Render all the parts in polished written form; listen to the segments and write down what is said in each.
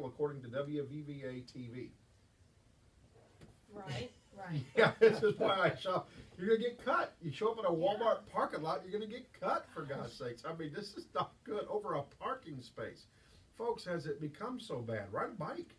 according to WVVA TV. Right, right. Yeah, this is why I shop. You're gonna get cut. You show up at a Walmart parking lot, you're gonna get cut, for God's sakes. I mean, this is not good. Over a parking space. Folks, has it become so bad? Ride a bike.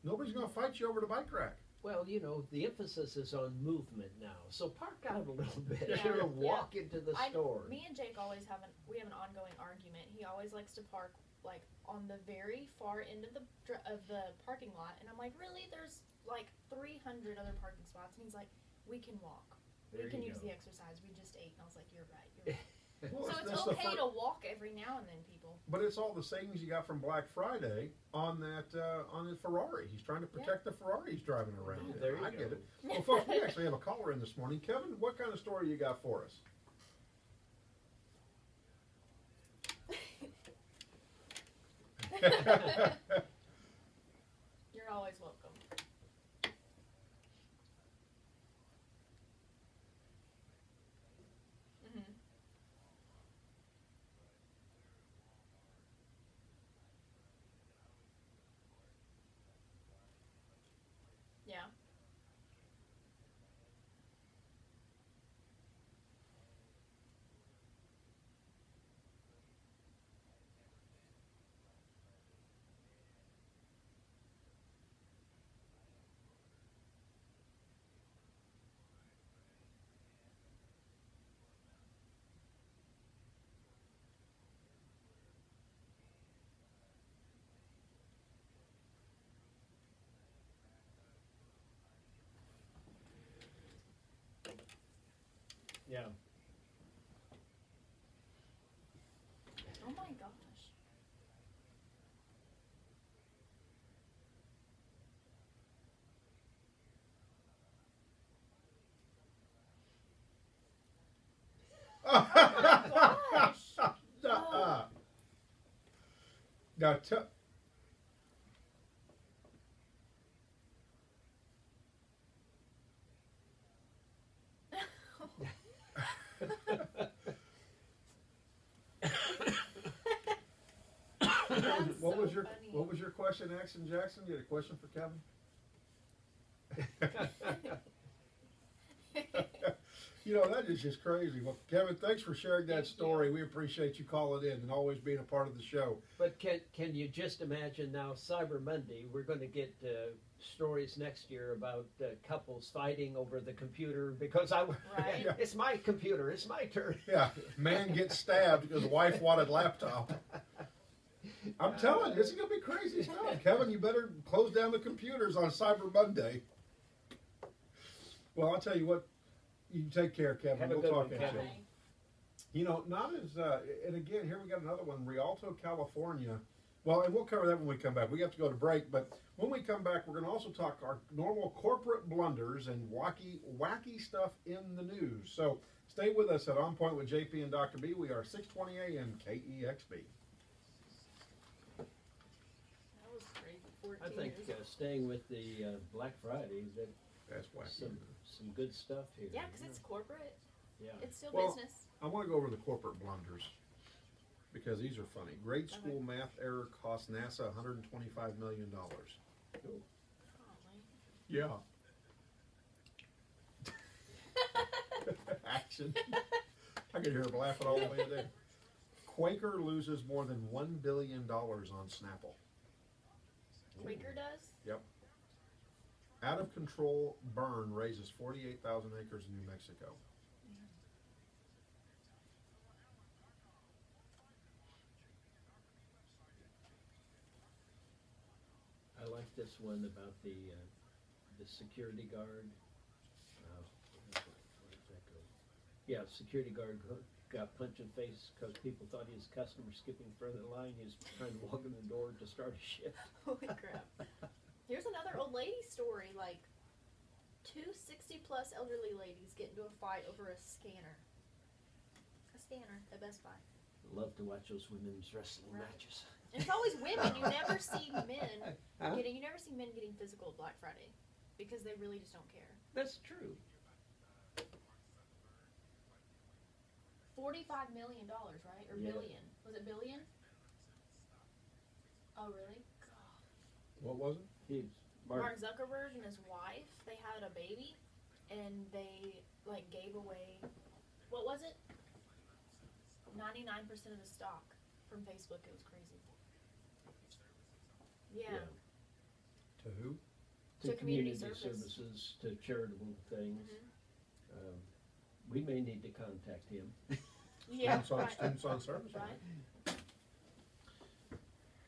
Nobody's gonna fight you over the bike rack. Well, you know, the emphasis is on movement now. So park out a little bit. Yeah, You know, walk into the store. Me and Jake always have an ongoing argument. He always likes to park like on the very far end of the parking lot, and I'm like, really? There's like 300 other parking spots, and he's like, we can walk. We can use the exercise. We just ate, and I was like, you're right. You're right. Well, so it's okay to walk every now and then, people. But it's all the savings you got from Black Friday on that on the Ferrari. He's trying to protect the Ferrari he's driving around. Oh, there you I go. get it. Well, folks, we actually have a caller in this morning. Kevin, what kind of story you got for us? You're always welcome. Mm-hmm. Yeah. Yeah. Oh my gosh. Gosh. Now, now what was your question, Action Jackson? You had a question for Kevin? You know, that is just crazy. Well, Kevin, thanks for sharing that story. We appreciate you calling in and always being a part of the show. But can you just imagine now, Cyber Monday, we're going to get stories next year about couples fighting over the computer because it's my computer, it's my turn. Yeah, man gets stabbed because the wife wanted laptop. I'm telling you, this is going to be crazy stuff. Kevin, you better close down the computers on Cyber Monday. Well, I'll tell you what, you take care, Kevin. Have a we'll good talk one, at you. Kevin. You know, not as, and again, here we got another one, Rialto, California. Well, and we'll cover that when we come back. We have to go to break, but when we come back, we're going to also talk our normal corporate blunders and wacky stuff in the news. So stay with us at On Point with JP and Dr. B. We are 620 AM KEXB. That was crazy. 14 I think years. staying with the Black Friday, That's wacky. some good stuff here. Yeah, because it's corporate. Yeah. It's still Well, business. I want to go over the corporate blunders because these are funny. Grade school math error cost NASA $125 million. Cool. Yeah. Action. I could hear him laughing all the way there. Quaker loses more than $1 billion on Snapple. Quaker does? Yep. Out of control burn raises 48,000 acres in New Mexico. I like this one about the security guard. Where does that go? Yeah, security guard got punched in the face because people thought he was a customer skipping further the line. He was trying to walk in the door to start a shift. Holy crap. Here's another old lady story. Like, two 60-plus elderly ladies get into a fight over a scanner. A scanner at Best Buy. Love to watch those women's wrestling matches. And it's always women. You never see men getting physical at Black Friday because they really just don't care. That's true. $45 million, right? Or Yeah. billion? Was it billion? Oh, really? God. What was it? He's Mark Zuckerberg and his wife, they had a baby, and they like gave away, what was it? 99% of the stock from Facebook. It was crazy. Yeah. To who? To community services, to charitable things. Mm-hmm. We may need to contact him. Yeah, Students on service. Right.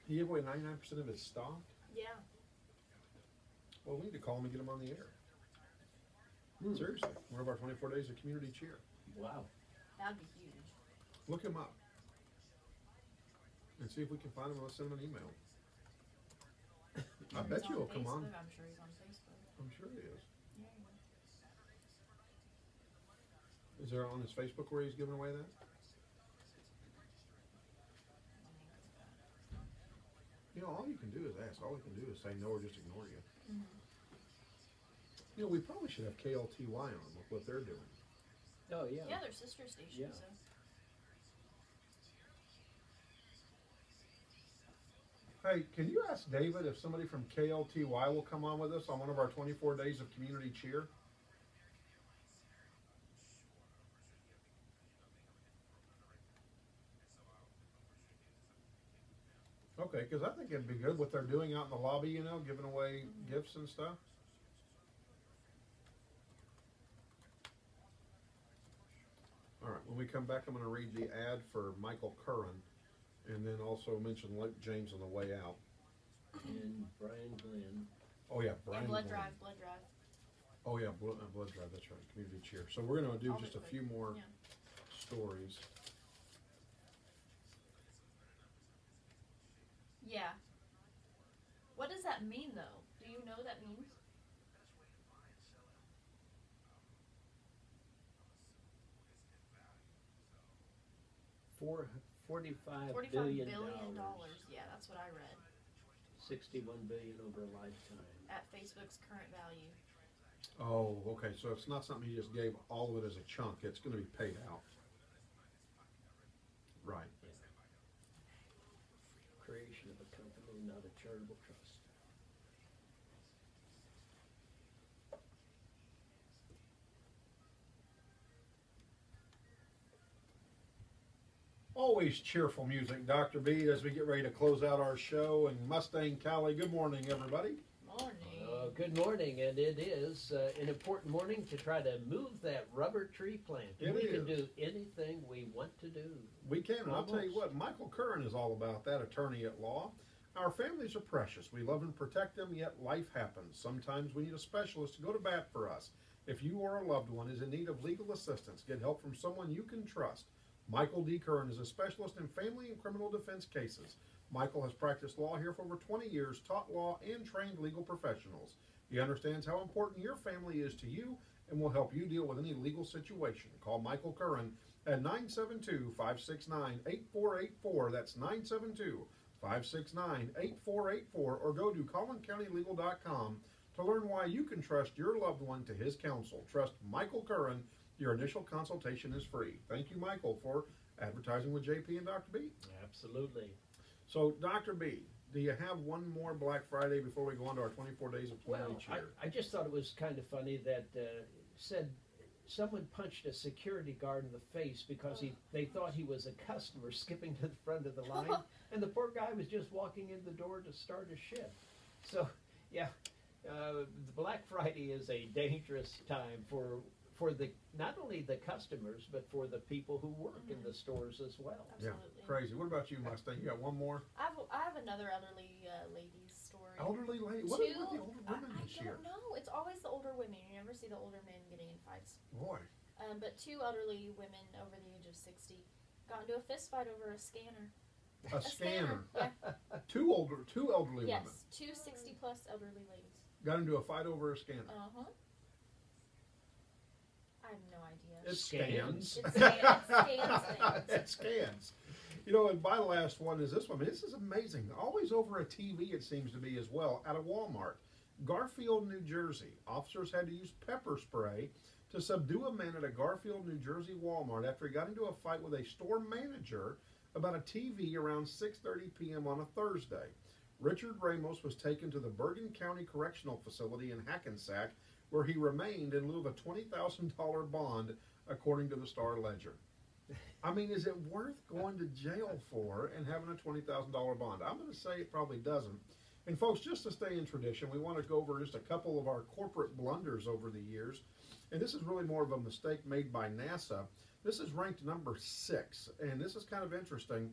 He gave away 99% of his stock? Yeah. Well, we need to call him and get him on the air. Seriously, one of our 24 days of community cheer. Wow. That'd be huge. Look him up and see if we can find him. Let's send him an email. I bet you he'll come on. I'm sure he's on Facebook. I'm sure he is. Yeah. Is there on his Facebook where he's giving away that? You know, all you can do is ask. All he can do is say no or just ignore you. Mm-hmm. You know, we probably should have KLTY on with what they're doing. Oh, yeah. Yeah, they're sister stations. Yeah. So. Hey, can you ask David if somebody from KLTY will come on with us on one of our 24 days of community cheer? Okay, because I think it'd be good what they're doing out in the lobby, you know, giving away gifts and stuff. All right, when we come back, I'm going to read the ad for Michael Curran and then also mention Luke James on the way out. And Brian Glenn. Oh, yeah, Brian And blood Glenn. drive. Oh, yeah, blood drive, that's right, community cheer. So we're going to do just a few more stories. Yeah. What does that mean, though? Do you know what that means? $45 $45 billion. Yeah, that's what I read. 61 billion over a lifetime. At Facebook's current value. Oh, okay, so it's not something he just gave all of it as a chunk. It's going to be paid out. Right. Yeah. Creation of a company, not a charitable trust. Always cheerful music, Dr. B, as we get ready to close out our show. And Mustang Cali, good morning, everybody. Morning. Good morning, and it is an important morning to try to move that rubber tree plant. We can do anything we want to do. We can, and I'll tell you what, Michael Curran is all about that, attorney at law. Our families are precious. We love and protect them, yet life happens. Sometimes we need a specialist to go to bat for us. If you or a loved one is in need of legal assistance, get help from someone you can trust. Michael D. Curran is a specialist in family and criminal defense cases. Michael has practiced law here for over 20 years, taught law, and trained legal professionals. He understands how important your family is to you and will help you deal with any legal situation. Call Michael Curran at 972-569-8484. That's 972-569-8484, or go to collincountylegal.com to learn why you can trust your loved one to his counsel. Trust Michael Curran. Your initial consultation is free. Thank you, Michael, for advertising with JP and Dr. B. Absolutely. So, Dr. B, do you have one more Black Friday before we go on to our 24 days of community cheer? I just thought it was kind of funny that said someone punched a security guard in the face because they thought he was a customer skipping to the front of the line, and the poor guy was just walking in the door to start a shift. So, yeah, the Black Friday is a dangerous time for the not only the customers, but for the people who work in the stores as well. Absolutely. Yeah, crazy. What about you, Mustang? You got one more? I have another elderly lady's story. Elderly lady? What are the older women this year? I don't know. It's always the older women. You never see the older men getting in fights. Boy. But two elderly women over the age of 60 got into a fist fight over a scanner. A scanner? Yeah. Two elderly women? Yes, two 60-plus elderly ladies. Got into a fight over a scanner? Uh-huh. I have no idea. It scans. It scans things. It scans. You know, and my last one is this one. This is amazing. Always over a TV, it seems to be as well, at a Walmart. Garfield, New Jersey. Officers had to use pepper spray to subdue a man at a Garfield, New Jersey Walmart after he got into a fight with a store manager about a TV around 6:30 p.m. on a Thursday. Richard Ramos was taken to the Bergen County Correctional Facility in Hackensack, where he remained in lieu of a $20,000 bond, according to the Star-Ledger. I mean, is it worth going to jail for and having a $20,000 bond? I'm going to say it probably doesn't. And folks, just to stay in tradition, we want to go over just a couple of our corporate blunders over the years. And this is really more of a mistake made by NASA. This is ranked number 6, and this is kind of interesting.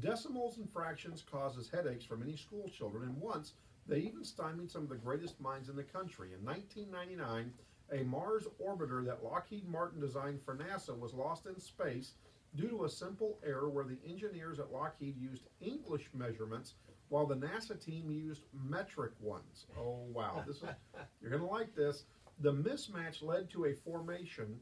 Decimals and fractions causes headaches for many school children, and once they even stymied some of the greatest minds in the country. In 1999, a Mars orbiter that Lockheed Martin designed for NASA was lost in space due to a simple error where the engineers at Lockheed used English measurements while the NASA team used metric ones. Oh, wow. You're going to like this. The mismatch led to a formation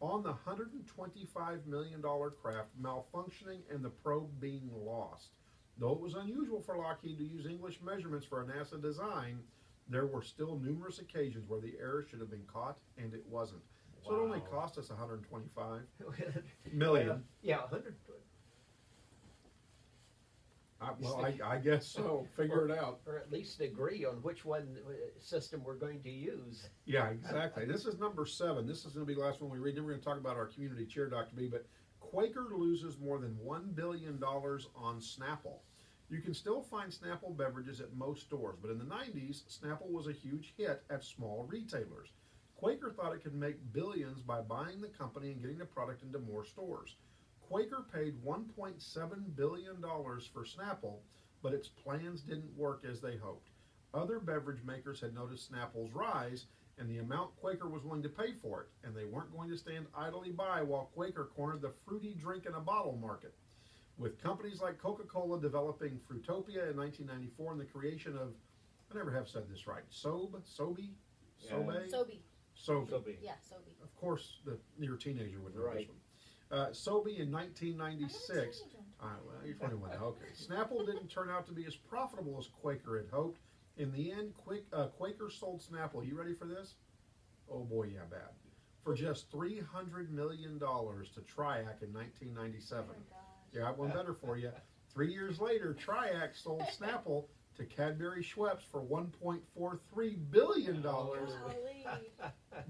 on the $125 million craft malfunctioning and the probe being lost. Though it was unusual for Lockheed to use English measurements for a NASA design, there were still numerous occasions where the error should have been caught and it wasn't. So it only cost us $125 million. Yeah, 100. I guess so. Figure it out. Or at least agree on which one system we're going to use. Yeah, exactly. This is number 7. This is going to be the last one we read. Then we're going to talk about our community cheer, Dr. B. But Quaker loses more than $1 billion on Snapple. You can still find Snapple beverages at most stores, but in the 90s, Snapple was a huge hit at small retailers. Quaker thought it could make billions by buying the company and getting the product into more stores. Quaker paid $1.7 billion for Snapple, but its plans didn't work as they hoped. Other beverage makers had noticed Snapple's rise and the amount Quaker was willing to pay for it, and they weren't going to stand idly by while Quaker cornered the fruity drink in a bottle market. With companies like Coca-Cola developing Fruitopia in 1994 and the creation of, I never have said this right, Sobe? Sobe. Yeah, Sobe. Of course, your teenager would know Right. this one. Sobe in 1996. Well, you're 21 now. Okay. Snapple didn't turn out to be as profitable as Quaker had hoped. In the end, Quaker sold Snapple. You ready for this? Oh boy, yeah, bad. For just $300 million to Triac in 1997. Oh my gosh. Yeah, I have one better for you. 3 years later, Triac sold Snapple to Cadbury Schweppes for $1.43 billion. Golly.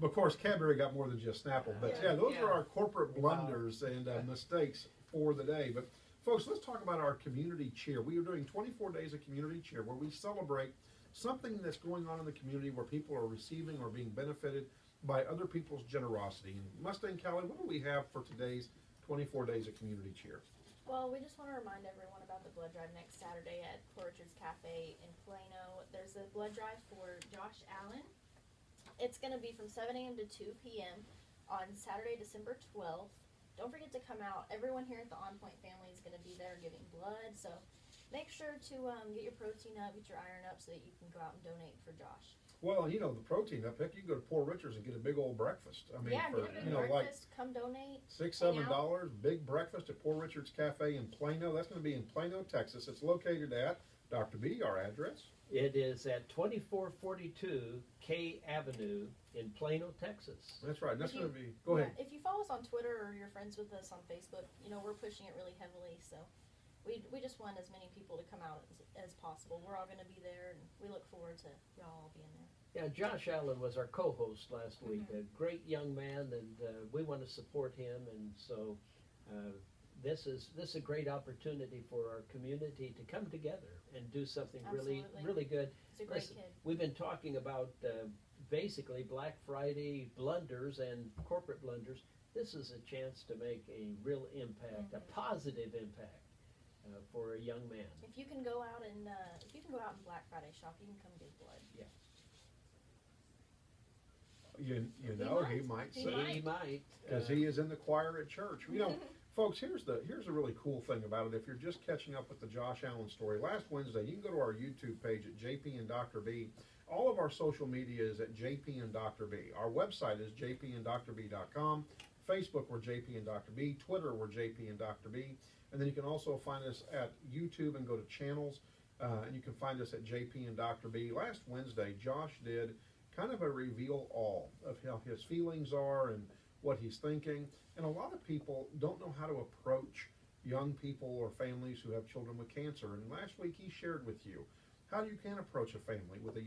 Of course, Cadbury got more than just Snapple. But yeah, those are our corporate blunders and mistakes for the day. But folks, let's talk about our community cheer. We are doing 24 days of community cheer where we celebrate something that's going on in the community where people are receiving or being benefited by other people's generosity. And Mustang Callie, what do we have for today's 24 days of community cheer? Well, we just want to remind everyone about the blood drive next Saturday at Poor Richard's Cafe in Plano. There's a blood drive for Josh Allen. It's going to be from 7 a.m. to 2 p.m. on Saturday, December 12th. Don't forget to come out. Everyone here at the On Point family is going to be there giving blood, so make sure to get your protein up, get your iron up so that you can go out and donate for Josh. Well, you know, the protein up, heck, you can go to Poor Richard's and get a big old breakfast. I mean, Yeah, for, get a big like breakfast, come donate. $6, hang $7, out. big breakfast at Poor Richard's Cafe in Plano. That's going to be in Plano, Texas. It's located at, Dr. B, our address. It is at 2442 K Avenue in Plano, Texas. That's right. That's If going to you- be, go ahead. If you follow us on Twitter or you're friends with us on Facebook, you know, we're pushing it really heavily, so we just want as many people to come out as possible. We're all going to be there, and we look forward to y'all all being there. Yeah, Josh Allen was our co-host last week. A great young man, and we want to support him. And so, this is a great opportunity for our community to come together and do something Absolutely. really good. He's a great Listen, kid. We've been talking about basically Black Friday blunders and corporate blunders. This is a chance to make a real impact, a positive impact for a young man. If you can go out and Black Friday shop, you can come give blood. Yeah. You know, he might He say, He might. because he is in the choir at church. You know, folks, here's a really cool thing about it. If you're just catching up with the Josh Allen story, last Wednesday, you can go to our YouTube page at JP and Dr. B. All of our social media is at JP and Dr. B. Our website is jpandrb.com. Facebook, we're JP and Dr. B. Twitter, we're JP and Dr. B. And then you can also find us at YouTube and go to channels, and you can find us at JP and Dr. B. Last Wednesday, Josh did kind of a reveal all of how his feelings are and what he's thinking. And a lot of people don't know how to approach young people or families who have children with cancer. And last week he shared with you how you can approach a family with a